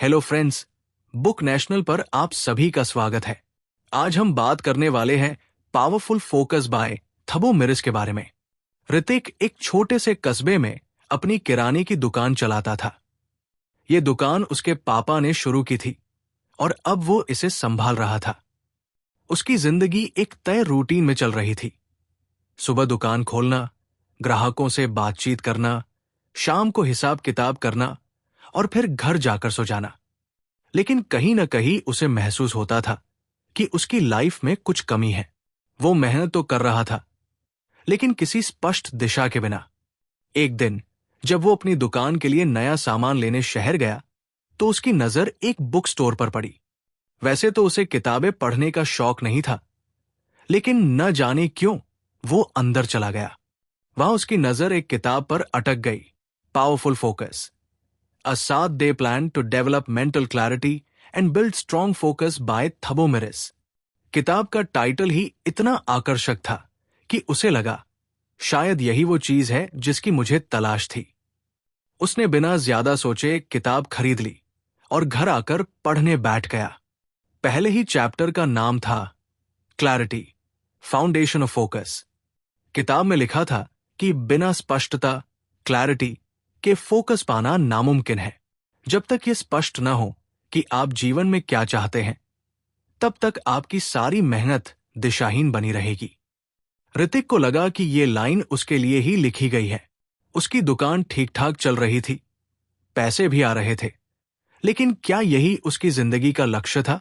Hello friends, book national पर आप सभी का स्वागत है। आज हम बात करने वाले हैं पावरफुल फोकस बाय थबो मिरिस के बारे में। ऋतिक एक छोटे से कस्बे में अपनी किराने की दुकान चलाता था। ये दुकान उसके पापा ने शुरू की थी और अब वो इसे संभाल रहा था। उसकी जिंदगी एक तय रूटीन में चल रही थी। सुबह दुकान खोलना, ग्राहकों से बातचीत करना, शाम को हिसाब किताब करना और फिर घर जाकर सो जाना। लेकिन कहीं न कहीं उसे महसूस होता था कि उसकी लाइफ में कुछ कमी है। वो मेहनत तो कर रहा था, लेकिन किसी स्पष्ट दिशा के बिना। एक दिन जब वो अपनी दुकान के लिए नया सामान लेने शहर गया, तो उसकी नजर एक बुक स्टोर पर पड़ी। वैसे तो उसे किताबें पढ़ने का शौक नहीं था, लेकिन न जाने क्यों वो अंदर चला गया। वहां उसकी नजर एक किताब पर अटक गई, powerful focus, A 7-day plan to develop mental clarity and build strong focus by थबो मिरिस। किताब का टाइटल ही इतना आकर्षक था कि उसे लगा शायद यही वो चीज है जिसकी मुझे तलाश थी। उसने बिना ज्यादा सोचे किताब खरीद ली और घर आकर पढ़ने बैठ गया। पहले ही चैप्टर का नाम था क्लैरिटी, फाउंडेशन ऑफ फोकस। किताब में लिखा था कि बिना स्पष्टता, क्लैरिटी के फोकस पाना नामुमकिन है। जब तक ये स्पष्ट न हो कि आप जीवन में क्या चाहते हैं, तब तक आपकी सारी मेहनत दिशाहीन बनी रहेगी। ऋतिक को लगा कि ये लाइन उसके लिए ही लिखी गई है। उसकी दुकान ठीक ठाक चल रही थी, पैसे भी आ रहे थे, लेकिन क्या यही उसकी जिंदगी का लक्ष्य था?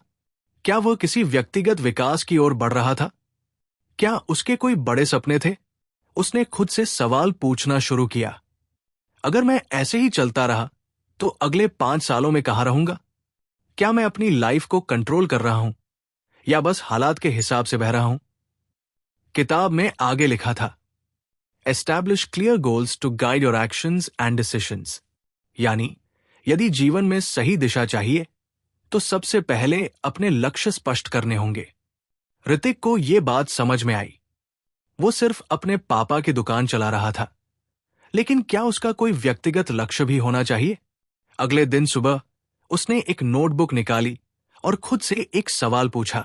क्या वह किसी व्यक्तिगत विकास की ओर बढ़ रहा था? क्या उसके कोई बड़े सपने थे? उसने खुद से सवाल पूछना शुरू किया। अगर मैं ऐसे ही चलता रहा तो अगले 5 सालों में कहां रहूंगा? क्या मैं अपनी लाइफ को कंट्रोल कर रहा हूं या बस हालात के हिसाब से बह रहा हूं? किताब में आगे लिखा था, establish clear goals to guide your actions and decisions. यानी यदि जीवन में सही दिशा चाहिए तो सबसे पहले अपने लक्ष्य स्पष्ट करने होंगे। ऋतिक को यह बात समझ में आई। वो सिर्फ अपने पापा की दुकान चला रहा था, लेकिन क्या उसका कोई व्यक्तिगत लक्ष्य भी होना चाहिए? अगले दिन सुबह उसने एक नोटबुक निकाली और खुद से एक सवाल पूछा,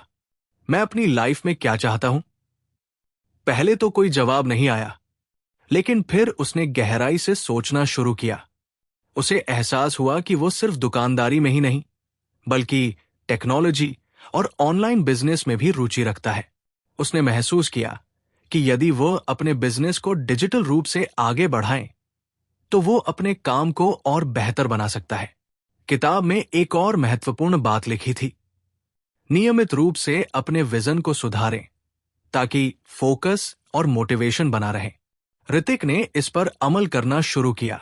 मैं अपनी लाइफ में क्या चाहता हूं? पहले तो कोई जवाब नहीं आया, लेकिन फिर उसने गहराई से सोचना शुरू किया। उसे एहसास हुआ कि वो सिर्फ दुकानदारी में ही नहीं, बल्कि टेक्नोलॉजी और ऑनलाइन बिजनेस में भी रुचि रखता है। उसने महसूस किया कि यदि वो अपने बिजनेस को डिजिटल रूप से आगे बढ़ाएं, तो वो अपने काम को और बेहतर बना सकता है। किताब में एक और महत्वपूर्ण बात लिखी थी, नियमित रूप से अपने विजन को सुधारें ताकि फोकस और मोटिवेशन बना रहे। ऋतिक ने इस पर अमल करना शुरू किया।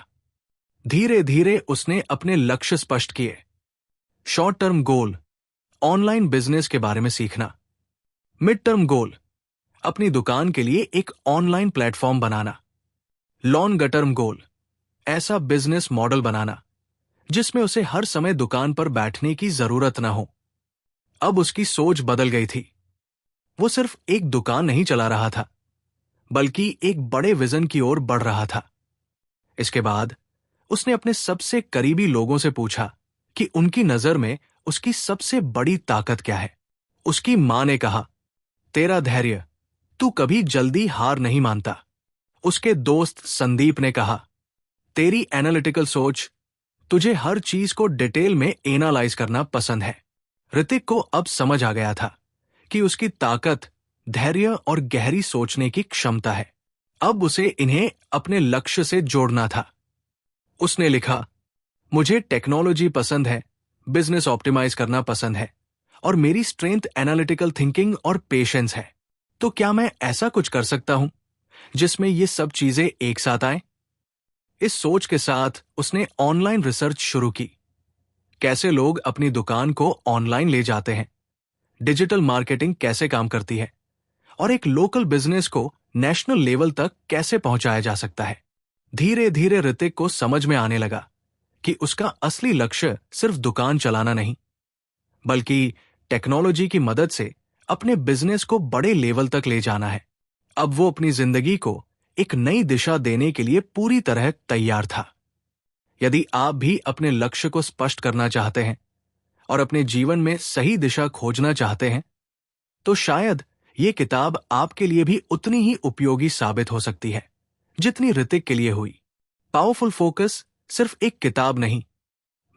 धीरे धीरे उसने अपने लक्ष्य स्पष्ट किए। Short term goal, online business के बारे में सीखना। मिड टर्म गोल, अपनी दुकान के लिए एक ऑनलाइन प्लेटफॉर्म बनाना। लॉन्ग टर्म गोल, ऐसा बिजनेस मॉडल बनाना जिसमें उसे हर समय दुकान पर बैठने की जरूरत न हो। अब उसकी सोच बदल गई थी। वो सिर्फ एक दुकान नहीं चला रहा था, बल्कि एक बड़े विजन की ओर बढ़ रहा था। इसके बाद उसने अपने सबसे करीबी लोगों से पूछा कि उनकी नजर में उसकी सबसे बड़ी ताकत क्या है। उसकी मां ने कहा, तेरा धैर्य, तू कभी जल्दी हार नहीं मानता। उसके दोस्त संदीप ने कहा, तेरी एनालिटिकल सोच, तुझे हर चीज को डिटेल में एनालाइज करना पसंद है। ऋतिक को अब समझ आ गया था कि उसकी ताकत धैर्य और गहरी सोचने की क्षमता है। अब उसे इन्हें अपने लक्ष्य से जोड़ना था। उसने लिखा, मुझे टेक्नोलॉजी पसंद है, बिजनेस ऑप्टिमाइज करना पसंद है और मेरी स्ट्रेंथ एनालिटिकल थिंकिंग और पेशेंस है। तो क्या मैं ऐसा कुछ कर सकता हूं जिसमें ये सब चीजें एक साथ आएं? इस सोच के साथ उसने ऑनलाइन रिसर्च शुरू की। कैसे लोग अपनी दुकान को ऑनलाइन ले जाते हैं, डिजिटल मार्केटिंग कैसे काम करती है और एक लोकल बिजनेस को नेशनल लेवल तक कैसे पहुंचाया जा सकता है। धीरे धीरे ऋतिक को समझ में आने लगा कि उसका असली लक्ष्य सिर्फ दुकान चलाना नहीं, बल्कि टेक्नोलॉजी की मदद से अपने बिजनेस को बड़े लेवल तक ले जाना है। अब वो अपनी जिंदगी को एक नई दिशा देने के लिए पूरी तरह तैयार था। यदि आप भी अपने लक्ष्य को स्पष्ट करना चाहते हैं, और अपने जीवन में सही दिशा खोजना चाहते हैं, तो शायद ये किताब आपके लिए भी उतनी ही उपयोगी साबित हो सकती है जितनी ऋतिक के लिए हुई। पावरफुल फोकस सिर्फ एक किताब नहीं,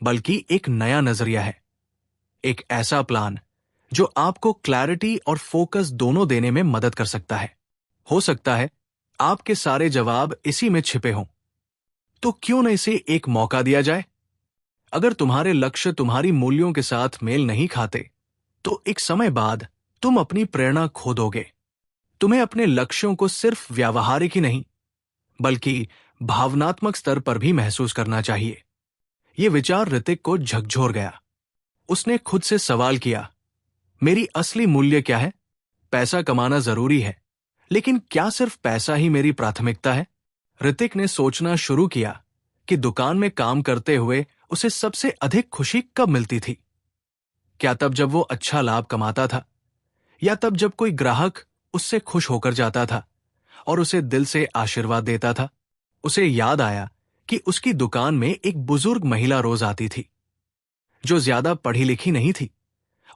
बल्कि एक नया नजरिया है, एक ऐसा प्लान जो आपको क्लैरिटी और फोकस दोनों देने में मदद कर सकता है। हो सकता है आपके सारे जवाब इसी में छिपे हों, तो क्यों न इसे एक मौका दिया जाए? अगर तुम्हारे लक्ष्य तुम्हारी मूल्यों के साथ मेल नहीं खाते, तो एक समय बाद तुम अपनी प्रेरणा खो दोगे। तुम्हें अपने लक्ष्यों को सिर्फ व्यावहारिक ही नहीं, बल्कि भावनात्मक स्तर पर भी महसूस करना चाहिए। यह विचार ऋतिक को झकझोर गया। उसने खुद से सवाल किया, मेरी असली मूल्य क्या है? पैसा कमाना जरूरी है, लेकिन क्या सिर्फ पैसा ही मेरी प्राथमिकता है? ऋतिक ने सोचना शुरू किया कि दुकान में काम करते हुए उसे सबसे अधिक खुशी कब मिलती थी। क्या तब जब वो अच्छा लाभ कमाता था, या तब जब कोई ग्राहक उससे खुश होकर जाता था और उसे दिल से आशीर्वाद देता था? उसे याद आया कि उसकी दुकान में एक बुजुर्ग महिला रोज आती थी, जो ज्यादा पढ़ी लिखी नहीं थी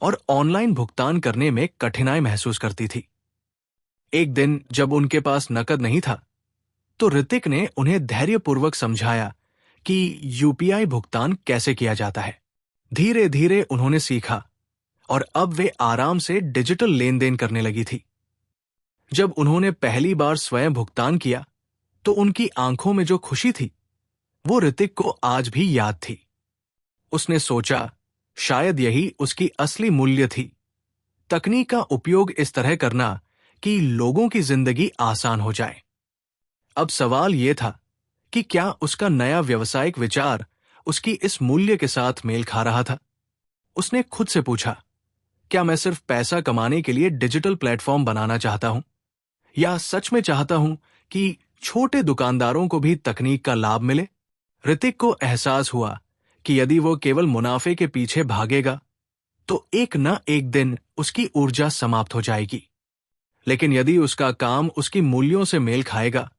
और ऑनलाइन भुगतान करने में कठिनाई महसूस करती थी। एक दिन जब उनके पास नकद नहीं था, तो ऋतिक ने उन्हें धैर्यपूर्वक समझाया कि यूपीआई भुगतान कैसे किया जाता है। धीरे धीरे उन्होंने सीखा और अब वे आराम से डिजिटल लेन देन करने लगी थी। जब उन्होंने पहली बार स्वयं भुगतान किया, तो उनकी आंखों में जो खुशी थी, वो ऋतिक को आज भी याद थी। उसने सोचा, शायद यही उसकी असली मूल्य थी। तकनीक का उपयोग इस तरह करना कि लोगों की जिंदगी आसान हो जाए। अब सवाल यह था कि क्या उसका नया व्यावसायिक विचार उसकी इस मूल्य के साथ मेल खा रहा था? उसने खुद से पूछा, क्या मैं सिर्फ पैसा कमाने के लिए डिजिटल प्लेटफॉर्म बनाना चाहता हूं, या सच में चाहता हूं कि छोटे दुकानदारों को भी तकनीक का लाभ मिले? ऋतिक को एहसास हुआ कि यदि वो केवल मुनाफे के पीछे भागेगा, तो एक न एक दिन उसकी ऊर्जा समाप्त हो जाएगी। लेकिन यदि उसका काम उसकी मूल्यों से मेल खाएगा,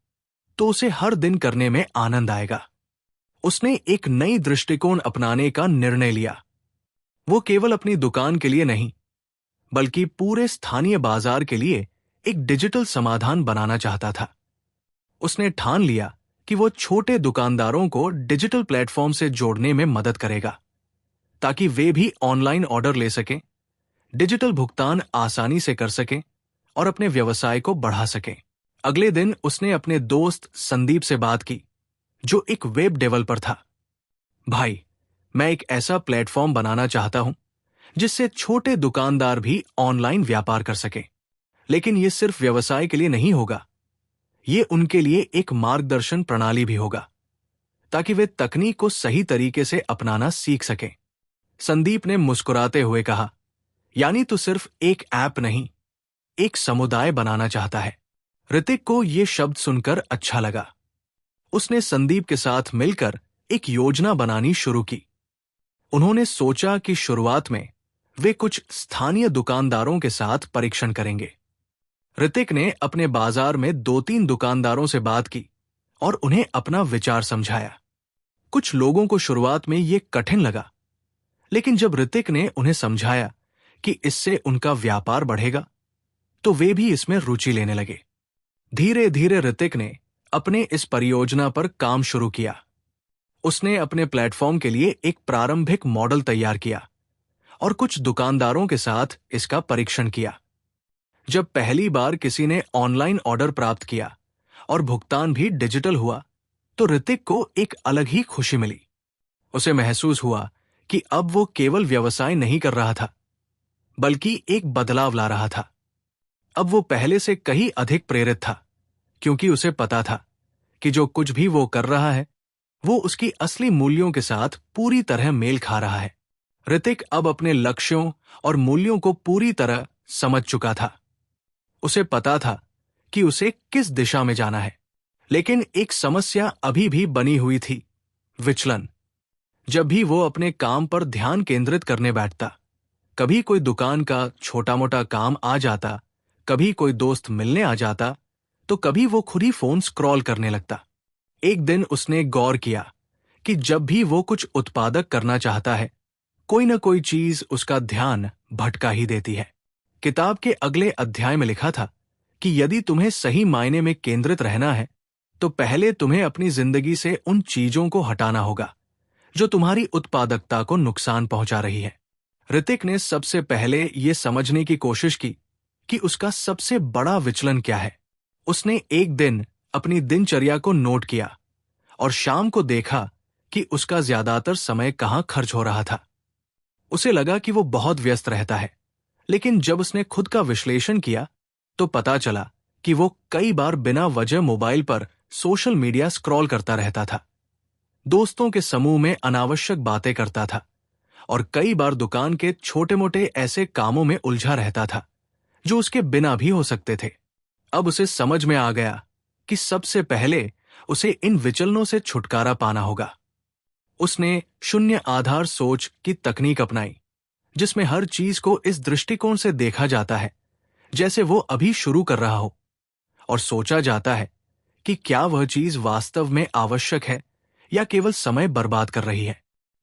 तो उसे हर दिन करने में आनंद आएगा। उसने एक नई दृष्टिकोण अपनाने का निर्णय लिया। वो केवल अपनी दुकान के लिए नहीं, बल्कि पूरे स्थानीय बाजार के लिए एक डिजिटल समाधान बनाना चाहता था। उसने ठान लिया कि वो छोटे दुकानदारों को डिजिटल प्लेटफॉर्म से जोड़ने में मदद करेगा, ताकि वे भी ऑनलाइन ऑर्डर ले सकें, डिजिटल भुगतान आसानी से कर सकें और अपने व्यवसाय को बढ़ा सकें। अगले दिन उसने अपने दोस्त संदीप से बात की, जो एक वेब डेवलपर था। भाई, मैं एक ऐसा प्लेटफॉर्म बनाना चाहता हूं जिससे छोटे दुकानदार भी ऑनलाइन व्यापार कर सकें। लेकिन यह सिर्फ व्यवसाय के लिए नहीं होगा, ये उनके लिए एक मार्गदर्शन प्रणाली भी होगा, ताकि वे तकनीक को सही तरीके से अपनाना सीख सकें। संदीप ने मुस्कुराते हुए कहा, यानी तू सिर्फ एक ऐप नहीं, एक समुदाय बनाना चाहता है। ऋतिक को यह शब्द सुनकर अच्छा लगा। उसने संदीप के साथ मिलकर एक योजना बनानी शुरू की। उन्होंने सोचा कि शुरुआत में वे कुछ स्थानीय दुकानदारों के साथ परीक्षण करेंगे। ऋतिक ने अपने बाजार में 2-3 दुकानदारों से बात की और उन्हें अपना विचार समझाया। कुछ लोगों को शुरुआत में यह कठिन लगा, लेकिन जब ऋतिक ने उन्हें समझाया कि इससे उनका व्यापार बढ़ेगा, तो वे भी इसमें रुचि लेने लगे। धीरे धीरे ऋतिक ने अपने इस परियोजना पर काम शुरू किया। उसने अपने प्लेटफॉर्म के लिए एक प्रारंभिक मॉडल तैयार किया और कुछ दुकानदारों के साथ इसका परीक्षण किया। जब पहली बार किसी ने ऑनलाइन ऑर्डर प्राप्त किया और भुगतान भी डिजिटल हुआ, तो ऋतिक को एक अलग ही खुशी मिली। उसे महसूस हुआ कि अब वो केवल व्यवसाय नहीं कर रहा था, बल्कि एक बदलाव ला रहा था। अब वो पहले से कहीं अधिक प्रेरित था, क्योंकि उसे पता था कि जो कुछ भी वो कर रहा है, वो उसकी असली मूल्यों के साथ पूरी तरह मेल खा रहा है। ऋतिक अब अपने लक्ष्यों और मूल्यों को पूरी तरह समझ चुका था। उसे पता था कि उसे किस दिशा में जाना है, लेकिन एक समस्या अभी भी बनी हुई थी, विचलन। जब भी वो अपने काम पर ध्यान केंद्रित करने बैठता, कभी कोई दुकान का छोटा-मोटा काम आ जाता, कभी कोई दोस्त मिलने आ जाता, तो कभी वो खुद ही फोन स्क्रॉल करने लगता। एक दिन उसने गौर किया कि जब भी वो कुछ उत्पादक करना चाहता है, कोई ना कोई चीज उसका ध्यान भटका ही देती है। किताब के अगले अध्याय में लिखा था कि यदि तुम्हें सही मायने में केंद्रित रहना है तो पहले तुम्हें अपनी जिंदगी से उन चीजों को हटाना होगा जो तुम्हारी उत्पादकता को नुकसान पहुंचा रही है। ऋतिक ने सबसे पहले यह समझने की कोशिश की कि उसका सबसे बड़ा विचलन क्या है। उसने एक दिन अपनी दिनचर्या को नोट किया और शाम को देखा कि उसका ज्यादातर समय कहां खर्च हो रहा था। उसे लगा कि वो बहुत व्यस्त रहता है, लेकिन जब उसने खुद का विश्लेषण किया तो पता चला कि वो कई बार बिना वजह मोबाइल पर सोशल मीडिया स्क्रॉल करता रहता था, दोस्तों के समूह में अनावश्यक बातें करता था और कई बार दुकान के छोटे मोटे ऐसे कामों में उलझा रहता था जो उसके बिना भी हो सकते थे। अब उसे समझ में आ गया कि सबसे पहले उसे इन विचलनों से छुटकारा पाना होगा। उसने शून्य आधार सोच की तकनीक अपनाई, जिसमें हर चीज को इस दृष्टिकोण से देखा जाता है जैसे वो अभी शुरू कर रहा हो, और सोचा जाता है कि क्या वह चीज वास्तव में आवश्यक है या केवल समय बर्बाद कर रही है।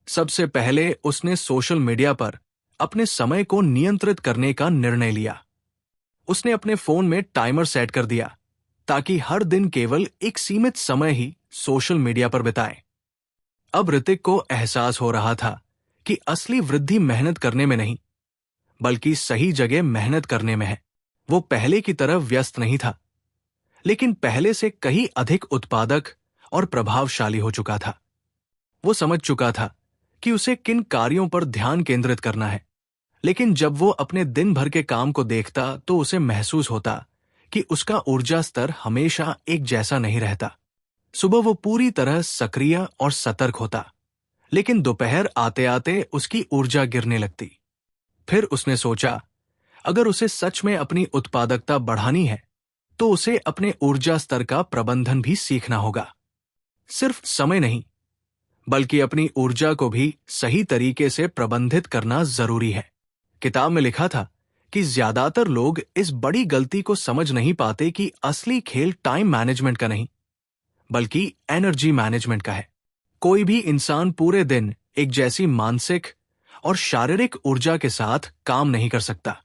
सबसे पहले उसने सोशल मीडिया पर अपने समय को नियंत्रित करने का निर्णय लिया। उसने अपने फोन में टाइमर सेट कर दिया ताकि हर दिन केवल एक सीमित समय ही सोशल मीडिया पर बिताए। अब ऋतिक को एहसास हो रहा था कि असली वृद्धि मेहनत करने में नहीं, बल्कि सही जगह मेहनत करने में है। वो पहले की तरह व्यस्त नहीं था, लेकिन पहले से कहीं अधिक उत्पादक और प्रभावशाली हो चुका था। वो समझ चुका था कि उसे किन कार्यों पर ध्यान केंद्रित करना है, लेकिन जब वो अपने दिन भर के काम को देखता तो उसे महसूस होता कि उसका ऊर्जा स्तर हमेशा एक जैसा नहीं रहता। सुबह वो पूरी तरह सक्रिय और सतर्क होता, लेकिन दोपहर आते आते उसकी ऊर्जा गिरने लगती। फिर उसने सोचा, अगर उसे सच में अपनी उत्पादकता बढ़ानी है तो उसे अपने ऊर्जा स्तर का प्रबंधन भी सीखना होगा। सिर्फ समय नहीं, बल्कि अपनी ऊर्जा को भी सही तरीके से प्रबंधित करना जरूरी है। किताब में लिखा था कि ज्यादातर लोग इस बड़ी गलती को समझ नहीं पाते कि असली खेल टाइम मैनेजमेंट का नहीं, बल्कि एनर्जी मैनेजमेंट का है। कोई भी इंसान पूरे दिन एक जैसी मानसिक और शारीरिक ऊर्जा के साथ काम नहीं कर सकता।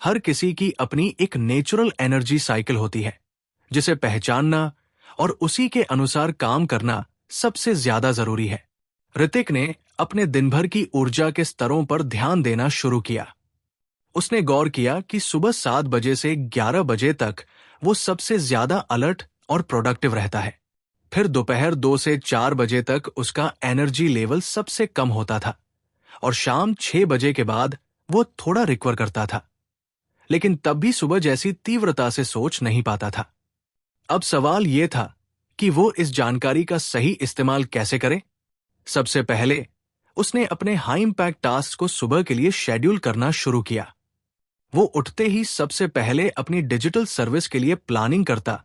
हर किसी की अपनी एक नेचुरल एनर्जी साइकिल होती है, जिसे पहचानना और उसी के अनुसार काम करना सबसे ज्यादा जरूरी है। ऋतिक ने अपने दिन भर की ऊर्जा के स्तरों पर ध्यान देना शुरू किया। उसने गौर किया कि सुबह 7 बजे से 11 बजे तक वो सबसे ज्यादा अलर्ट और प्रोडक्टिव रहता है। फिर दोपहर 2 से 4 बजे तक उसका एनर्जी लेवल सबसे कम होता था और शाम 6 बजे के बाद वो थोड़ा रिकवर करता था, लेकिन तब भी सुबह जैसी तीव्रता से सोच नहीं पाता था। अब सवाल यह था कि वो इस जानकारी का सही इस्तेमाल कैसे करे। सबसे पहले उसने अपने हाई इंपैक्ट टास्क को सुबह के लिए शेड्यूल करना शुरू किया। वो उठते ही सबसे पहले अपनी डिजिटल सर्विस के लिए प्लानिंग करता,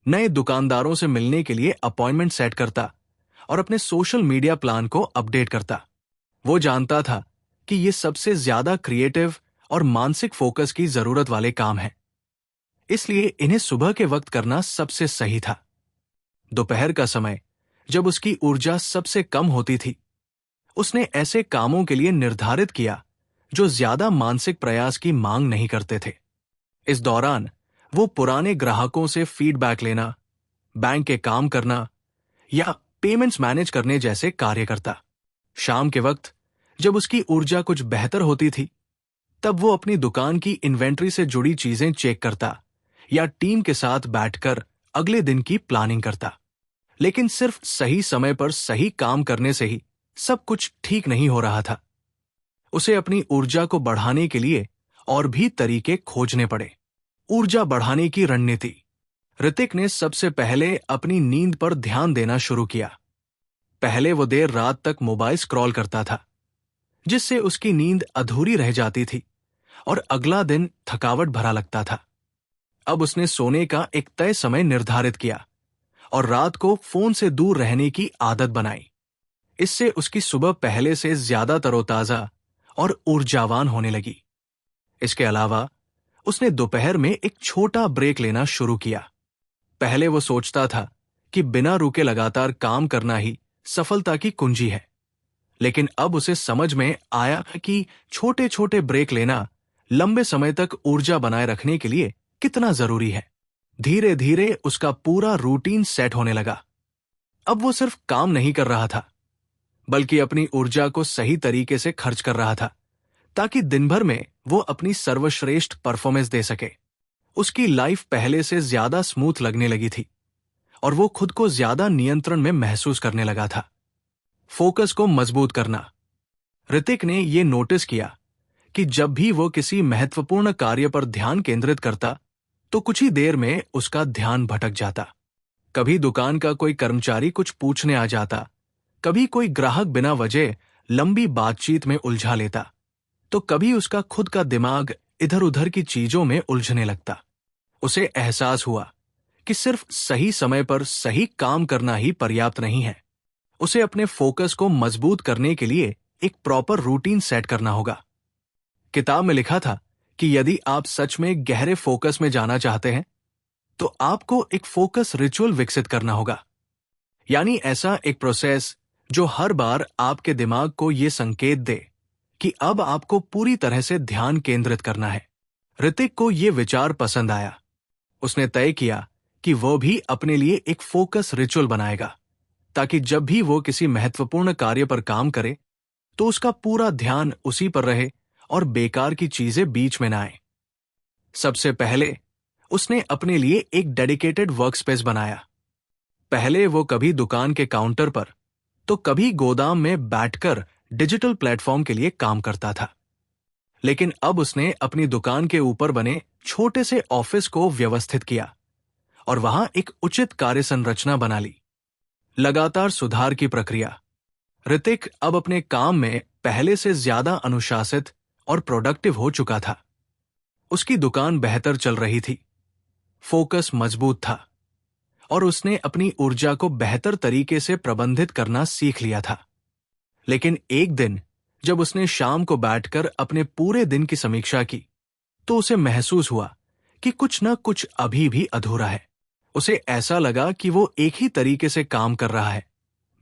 नए दुकानदारों से मिलने के लिए अपॉइंटमेंट सेट करता और अपने सोशल मीडिया प्लान को अपडेट करता। वो जानता था कि ये सबसे ज्यादा क्रिएटिव और मानसिक फोकस की जरूरत वाले काम हैं, इसलिए इन्हें सुबह के वक्त करना सबसे सही था। दोपहर का समय, जब उसकी ऊर्जा सबसे कम होती थी, उसने ऐसे कामों के लिए निर्धारित किया जो ज्यादा मानसिक प्रयास की मांग नहीं करते थे। इस दौरान वो पुराने ग्राहकों से फीडबैक लेना, बैंक के काम करना या पेमेंट्स मैनेज करने जैसे कार्य करता। शाम के वक्त, जब उसकी ऊर्जा कुछ बेहतर होती थी, तब वो अपनी दुकान की इन्वेंट्री से जुड़ी चीजें चेक करता या टीम के साथ बैठकर अगले दिन की प्लानिंग करता। लेकिन सिर्फ सही समय पर सही काम करने से ही सब कुछ ठीक नहीं हो रहा था। उसे अपनी ऊर्जा को बढ़ाने के लिए और भी तरीके खोजने पड़े। ऊर्जा बढ़ाने की रणनीति। ऋतिक ने सबसे पहले अपनी नींद पर ध्यान देना शुरू किया। पहले वो देर रात तक मोबाइल स्क्रॉल करता था, जिससे उसकी नींद अधूरी रह जाती थी और अगला दिन थकावट भरा लगता था। अब उसने सोने का एक तय समय निर्धारित किया और रात को फोन से दूर रहने की आदत बनाई। इससे उसकी सुबह पहले से ज्यादा तरोताजा और ऊर्जावान होने लगी। इसके अलावा उसने दोपहर में एक छोटा ब्रेक लेना शुरू किया। पहले वो सोचता था कि बिना रुके लगातार काम करना ही सफलता की कुंजी है, लेकिन अब उसे समझ में आया कि छोटे छोटे ब्रेक लेना लंबे समय तक ऊर्जा बनाए रखने के लिए कितना जरूरी है। धीरे धीरे उसका पूरा रूटीन सेट होने लगा। अब वो सिर्फ काम नहीं कर रहा था, बल्कि अपनी ऊर्जा को सही तरीके से खर्च कर रहा था, ताकि दिन भर में वो अपनी सर्वश्रेष्ठ परफॉर्मेंस दे सके। उसकी लाइफ पहले से ज्यादा स्मूथ लगने लगी थी और वो खुद को ज्यादा नियंत्रण में महसूस करने लगा था। फोकस को मजबूत करना। ऋतिक ने ये नोटिस किया कि जब भी वो किसी महत्वपूर्ण कार्य पर ध्यान केंद्रित करता, तो कुछ ही देर में उसका ध्यान भटक जाता। कभी दुकान का कोई कर्मचारी कुछ पूछने आ जाता, कभी कोई ग्राहक बिना वजह लंबी बातचीत में उलझा लेता, तो कभी उसका खुद का दिमाग इधर उधर की चीजों में उलझने लगता। उसे एहसास हुआ कि सिर्फ सही समय पर सही काम करना ही पर्याप्त नहीं है। उसे अपने फोकस को मजबूत करने के लिए एक प्रॉपर रूटीन सेट करना होगा। किताब में लिखा था कि यदि आप सच में गहरे फोकस में जाना चाहते हैं, तो आपको एक फोकस रिचुअल विकसित करना होगा। यानी ऐसा एक प्रोसेस जो हर बार आपके दिमाग को यह संकेत दे कि अब आपको पूरी तरह से ध्यान केंद्रित करना है। ऋतिक को यह विचार पसंद आया। उसने तय किया कि वो भी अपने लिए एक फोकस रिचुअल बनाएगा, ताकि जब भी वो किसी महत्वपूर्ण कार्य पर काम करे, तो उसका पूरा ध्यान उसी पर रहे और बेकार की चीजें बीच में ना आए। सबसे पहले उसने अपने लिए एक डेडिकेटेड वर्कस्पेस बनाया। पहले वो कभी दुकान के काउंटर पर, तो कभी गोदाम में बैठकर डिजिटल प्लेटफॉर्म के लिए काम करता था। लेकिन अब उसने अपनी दुकान के ऊपर बने छोटे से ऑफिस को व्यवस्थित किया और वहां एक उचित कार्य संरचना बना ली। लगातार सुधार की प्रक्रिया। ऋतिक अब अपने काम में पहले से ज्यादा अनुशासित और प्रोडक्टिव हो चुका था। उसकी दुकान बेहतर चल रही थी, फोकस मजबूत था और उसने अपनी ऊर्जा को बेहतर तरीके से प्रबंधित करना सीख लिया था। लेकिन एक दिन जब उसने शाम को बैठकर अपने पूरे दिन की समीक्षा की, तो उसे महसूस हुआ कि कुछ न कुछ अभी भी अधूरा है। उसे ऐसा लगा कि वो एक ही तरीके से काम कर रहा है,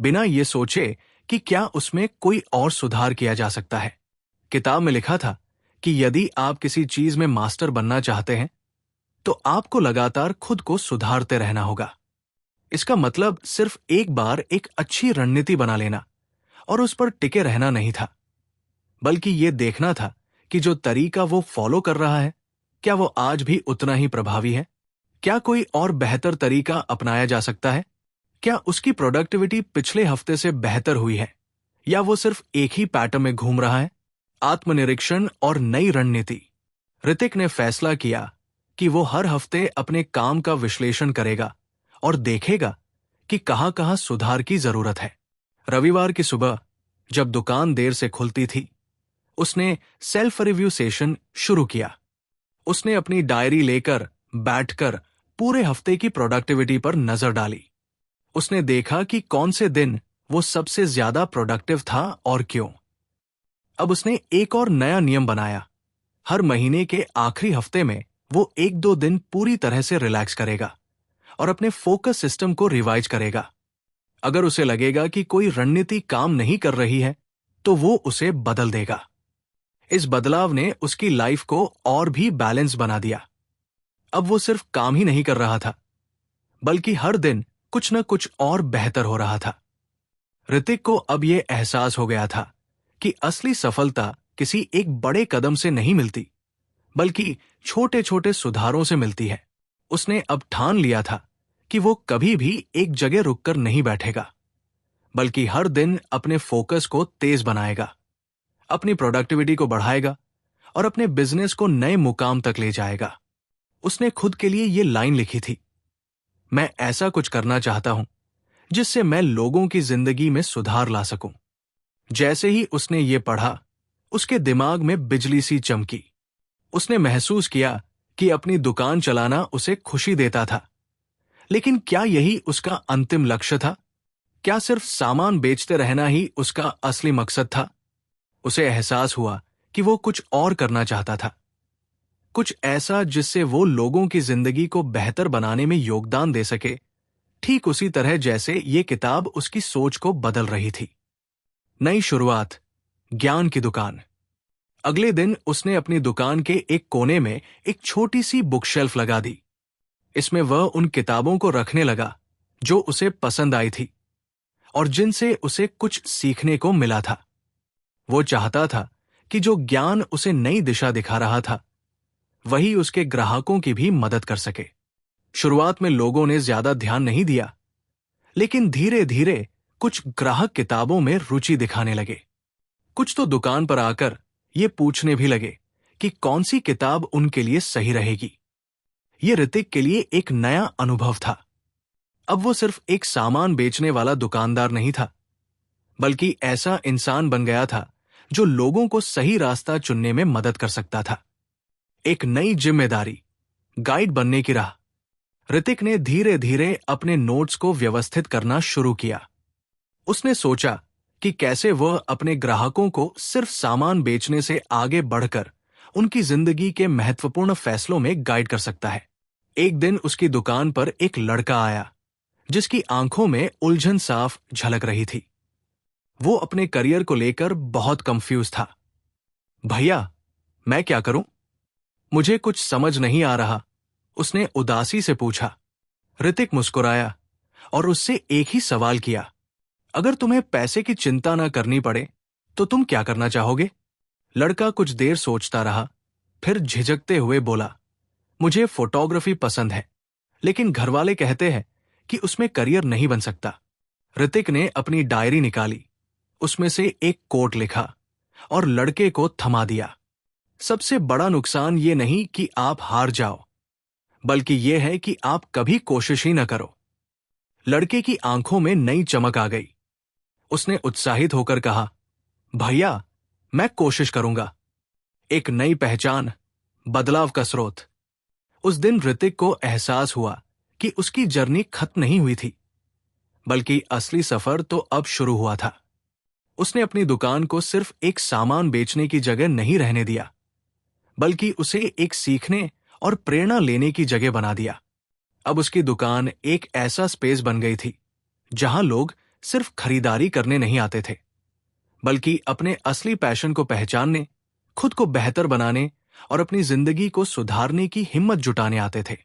बिना ये सोचे कि क्या उसमें कोई और सुधार किया जा सकता है। किताब में लिखा था कि यदि आप किसी चीज में मास्टर बनना चाहते हैं, तो आपको लगातार खुद को सुधारते रहना होगा। इसका मतलब सिर्फ एक बार एक अच्छी रणनीति बना लेना और उस पर टिके रहना नहीं था, बल्कि यह देखना था कि जो तरीका वो फॉलो कर रहा है, क्या वो आज भी उतना ही प्रभावी है? क्या कोई और बेहतर तरीका अपनाया जा सकता है? क्या उसकी प्रोडक्टिविटी पिछले हफ्ते से बेहतर हुई है, या वो सिर्फ एक ही पैटर्न में घूम रहा है? आत्मनिरीक्षण और नई रणनीति। ऋतिक ने फैसला किया कि वो हर हफ्ते अपने काम का विश्लेषण करेगा और देखेगा कि कहां-कहां सुधार की जरूरत है। रविवार की सुबह जब दुकान देर से खुलती थी, उसने सेल्फ रिव्यू सेशन शुरू किया। उसने अपनी डायरी लेकर बैठकर पूरे हफ्ते की प्रोडक्टिविटी पर नजर डाली। उसने देखा कि कौन से दिन वो सबसे ज्यादा प्रोडक्टिव था और क्यों। अब उसने एक और नया नियम बनाया। हर महीने के आखिरी हफ्ते में वो 1-2 दिन पूरी तरह से रिलैक्स करेगा और अपने फोकस सिस्टम को रिवाइज करेगा। अगर उसे लगेगा कि कोई रणनीति काम नहीं कर रही है, तो वो उसे बदल देगा। इस बदलाव ने उसकी लाइफ को और भी बैलेंस बना दिया। अब वो सिर्फ काम ही नहीं कर रहा था, बल्कि हर दिन कुछ न कुछ और बेहतर हो रहा था। ऋतिक को अब यह एहसास हो गया था कि असली सफलता किसी एक बड़े कदम से नहीं मिलती, बल्कि छोटे छोटे सुधारों से मिलती है। उसने अब ठान लिया था कि वो कभी भी एक जगह रुककर नहीं बैठेगा, बल्कि हर दिन अपने फोकस को तेज बनाएगा, अपनी प्रोडक्टिविटी को बढ़ाएगा और अपने बिजनेस को नए मुकाम तक ले जाएगा। उसने खुद के लिए ये लाइन लिखी थी, मैं ऐसा कुछ करना चाहता हूं जिससे मैं लोगों की जिंदगी में सुधार ला सकूं। जैसे ही उसने ये पढ़ा, उसके दिमाग में बिजली सी चमकी। उसने महसूस किया कि अपनी दुकान चलाना उसे खुशी देता था। लेकिन क्या यही उसका अंतिम लक्ष्य था? क्या सिर्फ सामान बेचते रहना ही उसका असली मकसद था? उसे एहसास हुआ कि वो कुछ और करना चाहता था, कुछ ऐसा जिससे वो लोगों की जिंदगी को बेहतर बनाने में योगदान दे सके, ठीक उसी तरह जैसे ये किताब उसकी सोच को बदल रही थी। नई शुरुआत, ज्ञान की दुकान। अगले दिन उसने अपनी दुकान के एक कोने में एक छोटी सी बुक शेल्फ लगा दी। इसमें वह उन किताबों को रखने लगा जो उसे पसंद आई थी और जिनसे उसे कुछ सीखने को मिला था। वो चाहता था कि जो ज्ञान उसे नई दिशा दिखा रहा था वही उसके ग्राहकों की भी मदद कर सके। शुरुआत में लोगों ने ज्यादा ध्यान नहीं दिया, लेकिन धीरे धीरे कुछ ग्राहक किताबों में रुचि दिखाने लगे। कुछ तो दुकान पर आकर ये पूछने भी लगे कि कौन सी किताब उनके लिए सही रहेगी। ये ऋतिक के लिए एक नया अनुभव था। अब वो सिर्फ एक सामान बेचने वाला दुकानदार नहीं था, बल्कि ऐसा इंसान बन गया था जो लोगों को सही रास्ता चुनने में मदद कर सकता था। एक नई जिम्मेदारी, गाइड बनने की राह। ऋतिक ने धीरे धीरे अपने नोट्स को व्यवस्थित करना शुरू किया। उसने सोचा कि कैसे वह अपने ग्राहकों को सिर्फ सामान बेचने से आगे बढ़कर उनकी जिंदगी के महत्वपूर्ण फैसलों में गाइड कर सकता है। एक दिन उसकी दुकान पर एक लड़का आया जिसकी आंखों में उलझन साफ झलक रही थी। वो अपने करियर को लेकर बहुत कंफ्यूज था। भैया, मैं क्या करूं? मुझे कुछ समझ नहीं आ रहा, उसने उदासी से पूछा। ऋतिक मुस्कुराया और उससे एक ही सवाल किया, अगर तुम्हें पैसे की चिंता ना करनी पड़े तो तुम क्या करना चाहोगे? लड़का कुछ देर सोचता रहा, फिर झिझकते हुए बोला, मुझे फोटोग्राफी पसंद है, लेकिन घरवाले कहते हैं कि उसमें करियर नहीं बन सकता। ऋतिक ने अपनी डायरी निकाली, उसमें से एक कोट लिखा और लड़के को थमा दिया। सबसे बड़ा नुकसान ये नहीं कि आप हार जाओ, बल्कि यह है कि आप कभी कोशिश ही न करो। लड़के की आंखों में नई चमक आ गई। उसने उत्साहित होकर कहा, भैया, मैं कोशिश करूंगा। एक नई पहचान, बदलाव का स्रोत। उस दिन ऋतिक को एहसास हुआ कि उसकी जर्नी खत्म नहीं हुई थी, बल्कि असली सफर तो अब शुरू हुआ था। उसने अपनी दुकान को सिर्फ एक सामान बेचने की जगह नहीं रहने दिया, बल्कि उसे एक सीखने और प्रेरणा लेने की जगह बना दिया। अब उसकी दुकान एक ऐसा स्पेस बन गई थी जहां लोग सिर्फ खरीदारी करने नहीं आते थे, बल्कि अपने असली पैशन को पहचानने, खुद को बेहतर बनाने और अपनी जिंदगी को सुधारने की हिम्मत जुटाने आते थे।